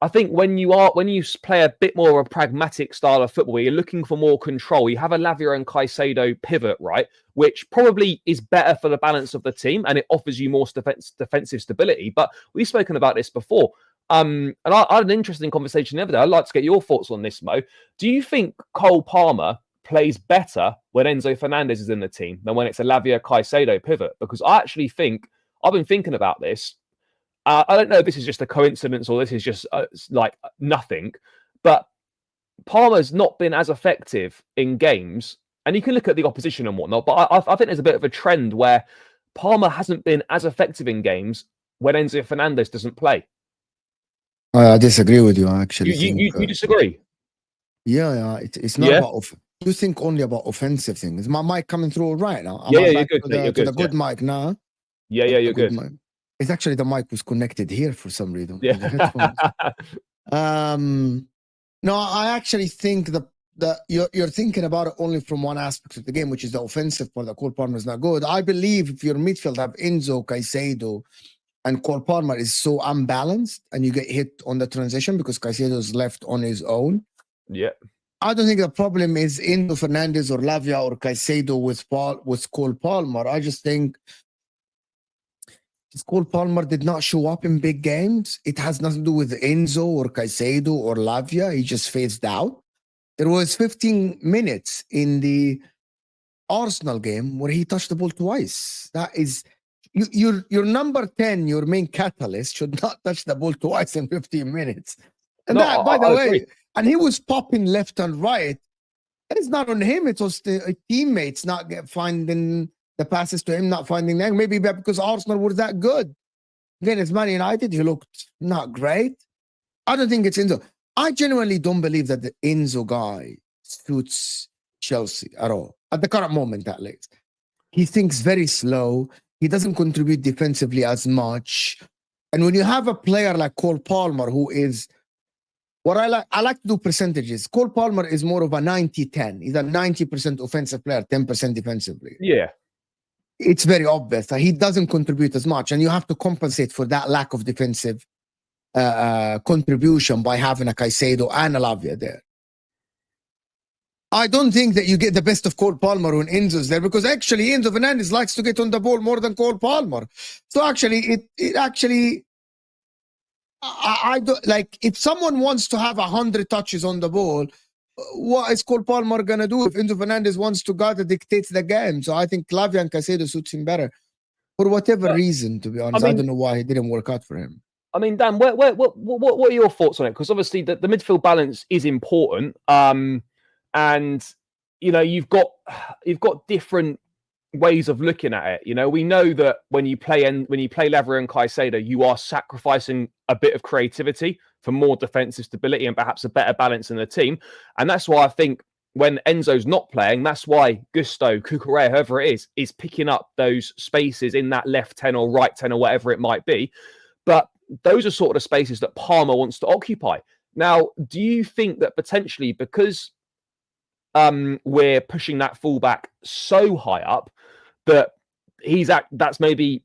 I think when you play a bit more of a pragmatic style of football, where you're looking for more control, you have a Lavia and Caicedo pivot, right, which probably is better for the balance of the team and it offers you more defensive stability. But we've spoken about this before. And I had an interesting conversation the other day. I'd like to get your thoughts on this, Mo. Do you think Cole Palmer plays better when Enzo Fernandez is in the team than when it's a Lavia Caicedo pivot? Because I actually think I've been thinking about this. I don't know if this is just a coincidence or this is just like nothing, but Palmer's not been as effective in games, and you can look at the opposition and whatnot, but I think there's a bit of a trend where Palmer hasn't been as effective in games when Enzo Fernandez doesn't play. I disagree with you. I actually think you disagree? Yeah, it's not about. You think only about offensive things. Is my mic coming through right now? Yeah, you're good. You're good. The good mic now. Yeah, you're good. Mic. It's actually the mic was connected here for some reason. Yeah. No, I actually think that you're thinking about it only from one aspect of the game, which is the offensive part. That Cole Palmer is not good. I believe if your midfield have Enzo, Caicedo, and Cole Palmer is so unbalanced, and you get hit on the transition because Caicedo is left on his own. Yeah. I don't think the problem is Enzo Fernandez or Lavia or Caicedo with Cole Palmer. I just think Cole Palmer did not show up in big games. It has nothing to do with Enzo or Caicedo or Lavia. He just phased out. There was 15 minutes in the Arsenal game where he touched the ball twice. That is, your number 10, your main catalyst, should not touch the ball twice in 15 minutes. And by the way, and he was popping left and right. It's not on him. It was the teammates not finding the passes to him, not finding them. Maybe because Arsenal were that good. Again, it's Man United. He looked not great. I don't think it's Enzo. I genuinely don't believe that the Enzo guy suits Chelsea at all. At the current moment, at least. He thinks very slow. He doesn't contribute defensively as much. And when you have a player like Cole Palmer, who is what I like to do percentages. Cole Palmer is more of a 90-10. He's a 90% offensive player, 10% defensively. Yeah. It's very obvious that he doesn't contribute as much, and you have to compensate for that lack of defensive contribution by having a Caicedo and a Lavia there. I don't think that you get the best of Cole Palmer when Enzo's there, because actually Enzo Fernandez likes to get on the ball more than Cole Palmer. So actually, I don't like, if someone wants to have 100 touches on the ball, what is Cole Palmer gonna do if Enzo Fernandez wants to go to dictate the game? So I think Lavia and Caicedo suits him better for whatever reason. To be honest, I don't know why it didn't work out for him. I mean, Dan, what are your thoughts on it? Because obviously the midfield balance is important, and you know you've got different ways of looking at it. You know, we know that when you play Lavia and Caicedo, you are sacrificing a bit of creativity for more defensive stability and perhaps a better balance in the team. And that's why I think when Enzo's not playing, that's why Gusto, Cucurella, whoever it is picking up those spaces in that left 10 or right 10 or whatever it might be. But those are sort of the spaces that Palmer wants to occupy. Now, do you think that potentially because we're pushing that fullback so high up that that's maybe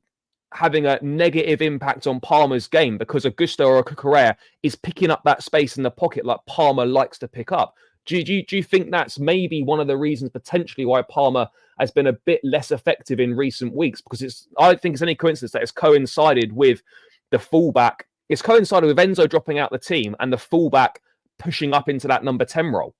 having a negative impact on Palmer's game because Augusto or Cucurella is picking up that space in the pocket like Palmer likes to pick up? Do you think that's maybe one of the reasons potentially why Palmer has been a bit less effective in recent weeks? Because I don't think it's any coincidence that it's coincided with the fullback. It's coincided with Enzo dropping out the team and the fullback pushing up into that number 10 role.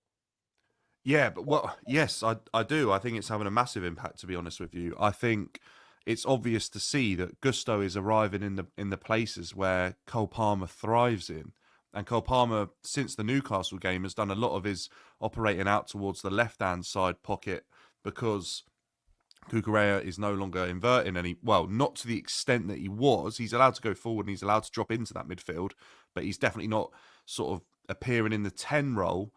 Yeah, but yes, I do. I think it's having a massive impact, to be honest with you. I think it's obvious to see that Gusto is arriving in the places where Cole Palmer thrives in. And Cole Palmer, since the Newcastle game, has done a lot of his operating out towards the left-hand side pocket because Cucurella is no longer inverting not to the extent that he was. He's allowed to go forward and he's allowed to drop into that midfield, but he's definitely not sort of appearing in the 10 role.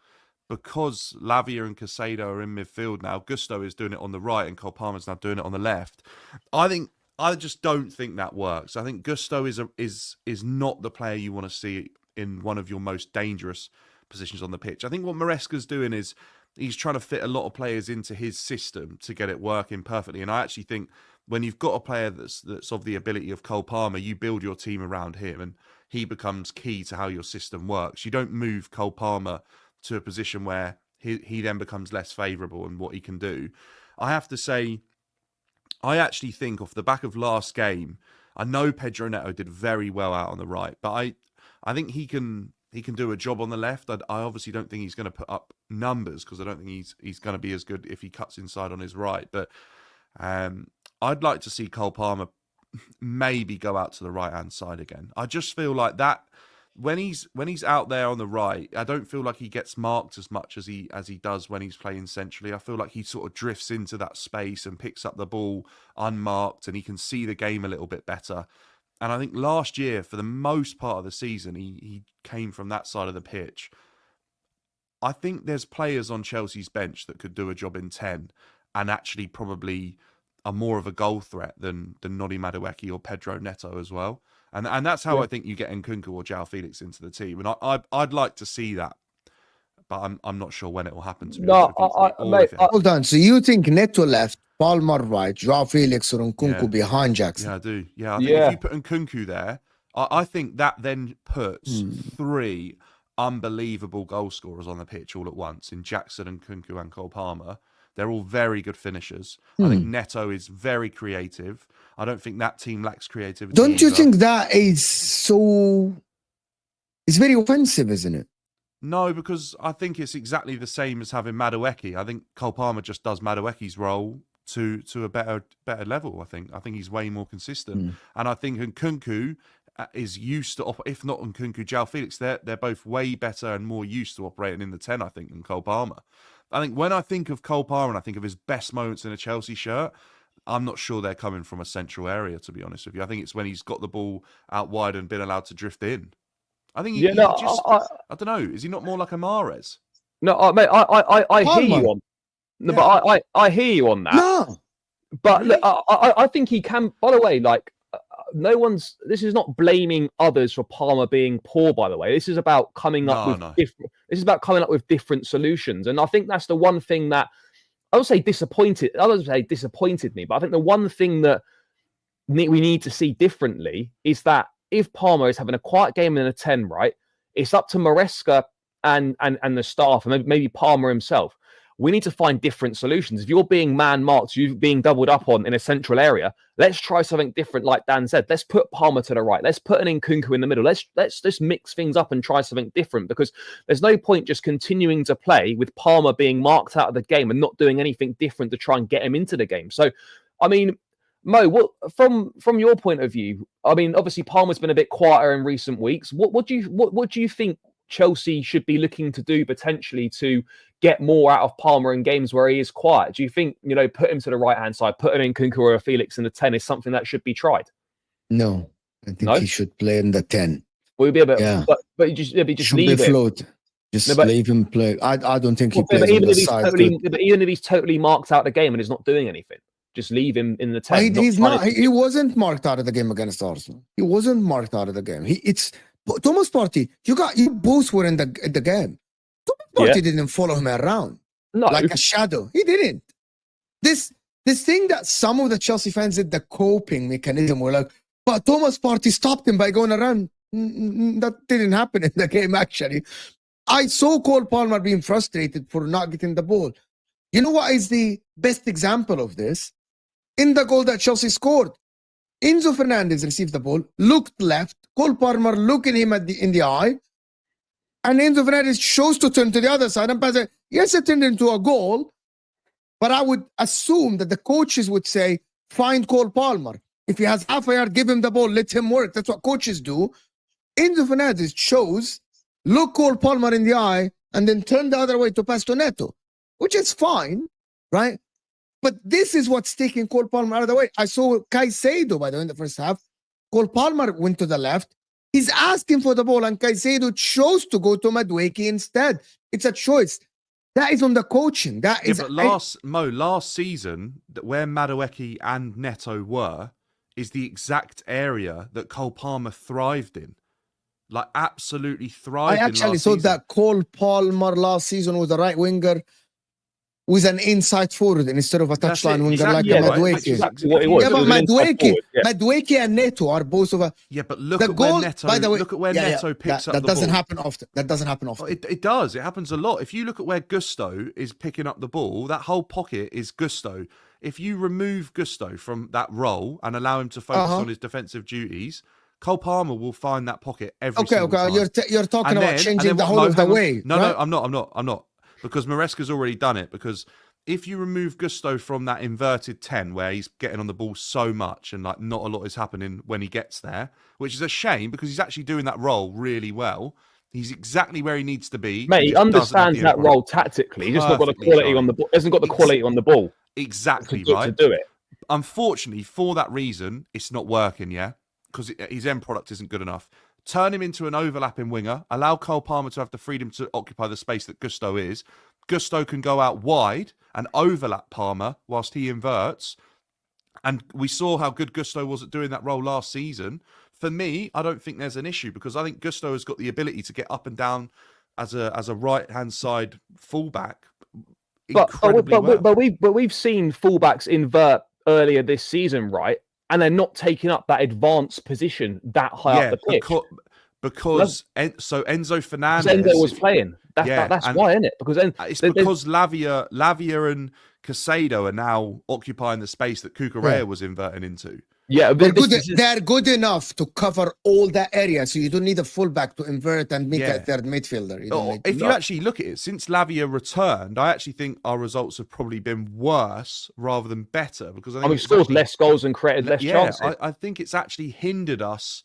Because Lavia and Caicedo are in midfield now, Gusto is doing it on the right and Cole Palmer's now doing it on the left. I just don't think that works. I think Gusto is not the player you want to see in one of your most dangerous positions on the pitch. I think what Maresca's doing is he's trying to fit a lot of players into his system to get it working perfectly. And I actually think when you've got a player that's of the ability of Cole Palmer, you build your team around him. And he becomes key to how your system works. You don't move Cole Palmer to a position where he then becomes less favourable in what he can do. I have to say, I actually think off the back of last game, I know Pedro Neto did very well out on the right, but I think he can do a job on the left. I obviously don't think he's going to put up numbers because I don't think he's going to be as good if he cuts inside on his right. But I'd like to see Cole Palmer maybe go out to the right-hand side again. I just feel like that when he's out there on the right, I don't feel like he gets marked as much as he does when he's playing centrally. I feel like he sort of drifts into that space and picks up the ball unmarked, and he can see the game a little bit better. And I think last year, for the most part of the season, he came from that side of the pitch. I think there's players on Chelsea's bench that could do a job in 10 and actually probably are more of a goal threat than Noni Madueke or Pedro Neto as well. And that's how I think you get Nkunku or João Felix into the team. And I'd like to see that, but I'm not sure when it will happen. To be honest, hold on. So you think Neto left, Palmer right, João Felix or Nkunku behind Jackson? Yeah, I do. Yeah, I think if you put Nkunku there, I think that then puts 3 unbelievable goal scorers on the pitch all at once in Jackson, Nkunku and Cole Palmer. They're all very good finishers. I think Neto is very creative. I don't think that team lacks creativity. Don't you think that is so... It's very offensive, isn't it? No, because I think it's exactly the same as having Madueke. I think Cole Palmer just does Madueke's role to a better level. I think he's way more consistent. And I think Nkunku is used to, if not Nkunku, João Felix, they're both way better and more used to operating in the 10, I think, than Cole Palmer. I think when I think of Cole Palmer and I think of his best moments in a Chelsea shirt, I'm not sure they're coming from a central area, to be honest with you. I think it's when he's got the ball out wide and been allowed to drift in. I think I don't know. Is he not more like a Mahrez? No, mate, I hear you on. No, but I hear you on that. No, but really? Look, I think he can. By the way, like this is not blaming others for Palmer being poor. By the way, this is about coming up with different. This is about coming up with different solutions, and I think that's the one thing that I would say disappointed. Others would say disappointed me, but I think the one thing that we need to see differently is that if Palmer is having a quiet game in a 10, right, it's up to Maresca and the staff, and maybe Palmer himself. We need to find different solutions. If you're being man-marked, you're being doubled up on in a central area, let's try something different, like Dan said. Let's put Palmer to the right. Let's put an Nkunku in the middle. Let's just mix things up and try something different, because there's no point just continuing to play with Palmer being marked out of the game and not doing anything different to try and get him into the game. So, I mean, Mo, what from your point of view, I mean, obviously Palmer's been a bit quieter in recent weeks. What do you think Chelsea should be looking to do potentially to get more out of Palmer in games where he is quiet? Do you think, put him to the right-hand side, put an Nkunku or a Felix in the 10 is something that should be tried? No, I think he should play in the 10. Will be a bit, but just leave it. Float. Just leave him play. I don't think he plays on the side. But even if he's totally marked out the game and is not doing anything, just leave him in the 10. He wasn't marked out of the game against Arsenal. He wasn't marked out of the game. Thomas Partey, you both were in the game. Thomas Partey didn't follow him around like a shadow. He didn't. This thing that some of the Chelsea fans did, the coping mechanism, were like, but Thomas Partey stopped him by going around. That didn't happen in the game, actually. I saw Cole Palmer being frustrated for not getting the ball. You know what is the best example of this? In the goal that Chelsea scored, Enzo Fernandez received the ball, looked left, Cole Palmer looking him in the eye, and Enzo Fernandez chose to turn to the other side and pass it. Yes, it turned into a goal, but I would assume that the coaches would say, find Cole Palmer. If he has half a yard, give him the ball, let him work. That's what coaches do. Enzo Fernandez chose, look Cole Palmer in the eye, and then turn the other way to pass to Neto, which is fine, right? But this is what's taking Cole Palmer out of the way. I saw Caicedo, by the way, in the first half. Cole Palmer went to the left. He's asking for the ball, and Caicedo chose to go to Madueke instead. It's a choice. That is on the coaching. But last season, where Madueke and Neto were, is the exact area that Cole Palmer thrived in. Like, absolutely thrived in. I actually thought that Cole Palmer last season was the right winger. with an inside forward instead of a That's touchline it, winger exactly like a right, Madueke. which is exactly what it was. Yeah, It but was an inside forward, yeah. Madueke and Neto are both of a. Yeah, but look The at where goal, Neto. by the way, Look at where Neto picks up that the doesn't ball. happen often. That doesn't happen often. Oh, it does. It happens a lot. If you look at where Gusto is picking up the ball, that whole pocket is Gusto. If you remove Gusto from that role and allow him to focus on his defensive duties, Cole Palmer will find that pocket every single time. You're talking And about then- changing and the then whole what- of the hang on. way. No, right? no, I'm not. Because Maresca's already done it. Because if you remove Gusto from that inverted 10 where he's getting on the ball so much and like not a lot is happening when he gets there, which is a shame because he's actually doing that role really well. He's exactly where he needs to be. Mate, he just doesn't have understands the that end product. role tactically. He's just not got the Perfectly, quality Charlie. on the ball. Hasn't got the quality on the ball Exactly to right. do it. Unfortunately, for that reason, it's not working, yeah? Because his end product isn't good enough. Turn him into an overlapping winger. Allow Cole Palmer to have the freedom to occupy the space that Gusto is. Gusto can go out wide and overlap Palmer whilst he inverts. And we saw how good Gusto was at doing that role last season. For me, I don't think there's an issue because I think Gusto has got the ability to get up and down as a right-hand side fullback incredibly well. But we've seen fullbacks invert earlier this season, right? And they're not taking up that advanced position that high up the pitch. Because Enzo Fernandez, Enzo was playing. That's why, isn't it? Because because Lavia and Casado are now occupying the space that Cucurella was inverting into. Yeah, they're good enough to cover all that area, so you don't need a fullback to invert and make a third midfielder. You actually look at it, since Lavia returned, I actually think our results have probably been worse rather than better because I think we've scored less goals and created less chances. I think it's actually hindered us.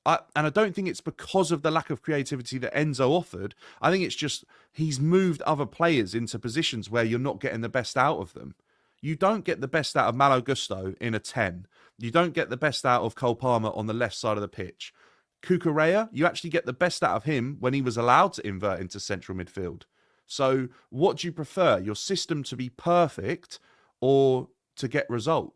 And I don't think it's because of the lack of creativity that Enzo offered. I think it's just he's moved other players into positions where you're not getting the best out of them. You don't get the best out of Malo Gusto in a 10. You don't get the best out of Cole Palmer on the left side of the pitch. Cucurella, you actually get the best out of him when he was allowed to invert into central midfield. So what do you prefer? Your system to be perfect or to get results?